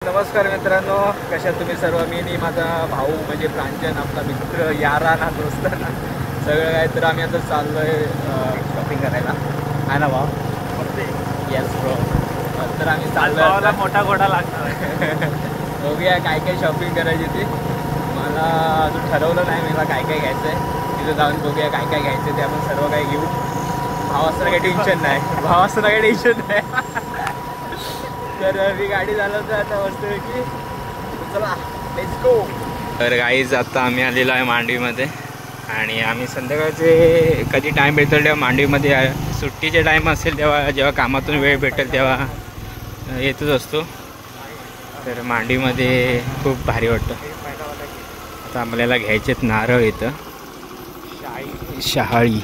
नमस्कार मित्रांनो, कशा तुम्ही सर्व. मी माझा भाऊ म्हणजे प्रांजन, आपला मित्र, याराना, दोस्ताना सगळं काय. तर आम्ही आता चाललो आहे शॉपिंग करायला. आहे ना भाऊ? Yes bro. तर आम्ही चाललो, मोठा घोडा लागणार आहे. बघूया काय काय शॉपिंग करायची ती. मला अजून ठरवलं नाही मला काय काय घ्यायचं आहे. तिथं जाऊन बघूया काय काय घ्यायचं ते आपण सर्व काही घेऊ. भाव असताना काही टेन्शन नाही, भाव असताना काही टेन्शन नाही. तर मी गाडी चालवतो आता मस्त की. चला लेट्स गो. तर गाईज आता आम्ही आलेलो आहे मांडवीमध्ये आणि आम्ही संध्याकाळचे कधी टाईम भेटेल तेव्हा मांडवीमध्ये सुट्टीचे टाईम असेल तेव्हा, जेव्हा कामातून वेळ भेटेल तेव्हा येतच असतो. तर मांडवीमध्ये खूप भारी वाटतं. आता आपल्याला घ्यायचेत नारळ इथं. शहाळी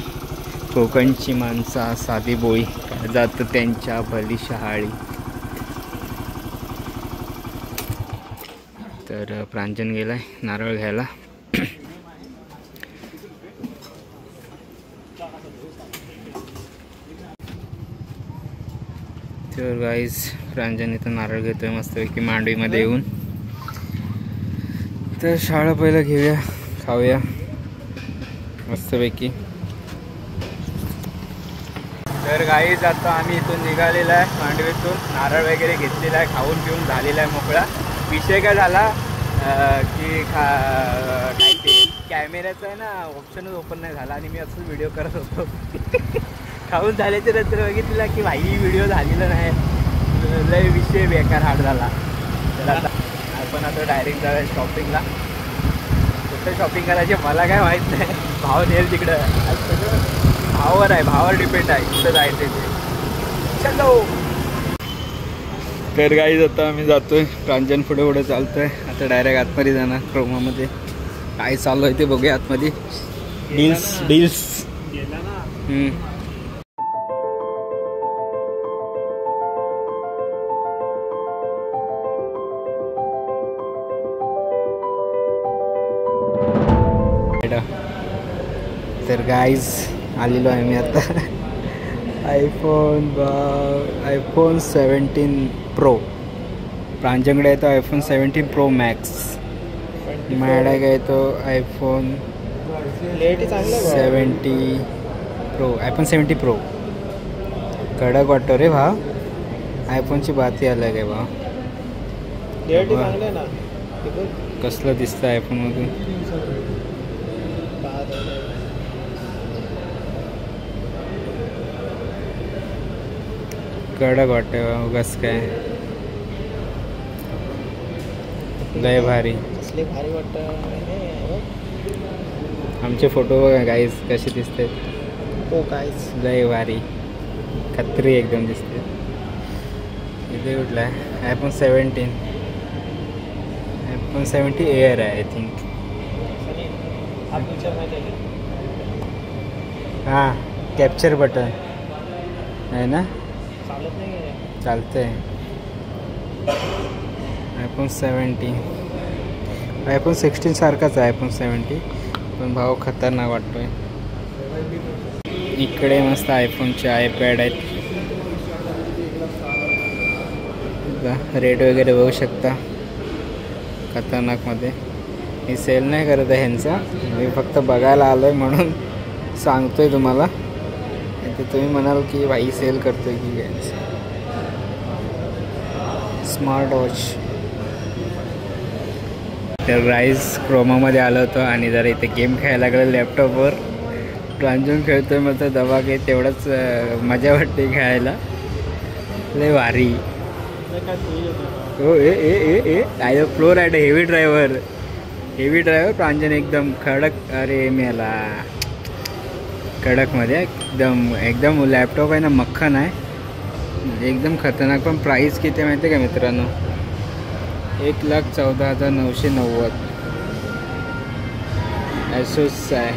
कोकणची माणसा साधी बोळी जात त्यांच्या भली शहाळी. तर प्रांजन गेलाय नारळ घ्यायला. तर गाईज प्रांजन इथं नारळ घेतोय मस्तपैकी मांडवीमध्ये येऊन. तर शाळा पहिलं घेऊया, खाऊया मस्तपैकी. तर गाईज आता आम्ही इथून निघालेला आहे मांडवीतून. नारळ वगैरे घेतलेला आहे, खाऊन पिऊन झालेला आहे मोकळा. विषय काय झाला की काय ते कॅमेऱ्याचा आहे ना ऑप्शनच ओपन नाही झाला आणि मी असंच व्हिडिओ करत होतो. खाऊन झाल्याच्या नंतर बघितलं की भाई व्हिडिओ झालेला नाही. लय विषय बेकार हार्ड झाला. तर आता आपण आता डायरेक्ट जाऊया शॉपिंगला. कुठं शॉपिंग करायचे मला काय माहीत नाही. भाव नेल तिकडं. सगळं भावावर आहे, भावावर डिपेंड आहे कुठं जायचं ते. चलो. तर गाईज आता आम्ही जातोय. प्रांजन पुढे पुढे चालतोय. आता डायरेक्ट आतमध्ये जाणार क्रोमामध्ये. काय चालू आहे ते बघूया आतमध्ये. डील्स. तर गाईज आलेलो आहे मी आता. IPhone 17 pro. प्रांजनकडे येतो आयफोन 17 प्रो मॅक्स. माझ्याकडे काय येतो आयफोन 70 प्रो. आयफोन 70 प्रो कडक वाटतो रे भाव. आयफोनची बाती अलग आहे भाव. कसलं दिसतं आयफोनमधून. कडक वाटते उगाच काय. लय भारी वाटतं. आमचे फोटो बघा गाईज कसे दिसतात. हो गाईज लय भारी खत्री एकदम दिसते. इथे कुठला आहे आयफोन 17. आयफोन 70 एअर आहे आय थिंक. हां कॅप्चर बटन आहे ना. चालतं आहे. आयफोन 70. आयफोन 16 सारखाच आहे आयफोन 70 पण भाव खतरनाक वाटतो आहे. इकडे मस्त आयफोनचे आयपॅड आहेत. रेट वगैरे बघू शकता खतरनाकमध्ये. मी सेल नाही करत आहे ह्यांचा, मी फक्त बघायला आलो आहे म्हणून सांगतो आहे तुम्हाला. तर तुम्ही म्हणाल की भाई सेल करतो आहे की काय. Smart watch. तर राईस क्रोमामध्ये आलं होतं आणि जरा इथे गेम खेळायला लागलं लॅपटॉपवर. प्रांजन खेळतोय मग तर दबा काही तेवढंच मजा वाटते खेळायला. लय भारी. हो I pro rider. Heavy driver Pranjan एकदम कडक. अरे मेला कडकमध्ये एकदम लॅपटॉप आहे ना मक्खन आहे एकदम खतरनाक. पण प्राईस किती माहिती आहे का मित्रांनो. 1,14,990 ॲसोस आहे.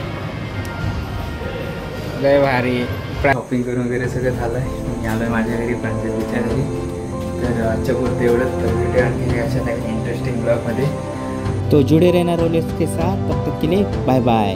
लय भारी. शॉपिंग करून वगैरे सगळं झालं आहे. मी आलो आहे माझ्या घरी प्रांजलच्या घरी. तर आजच्या पुरते एवढंच. तर भेटूया आणखी अशा काही इंटरेस्टिंग ब्लॉगमध्ये. तो जुड़े रहना रोलेक्स के साथ. तब तक के लिए बाय बाय.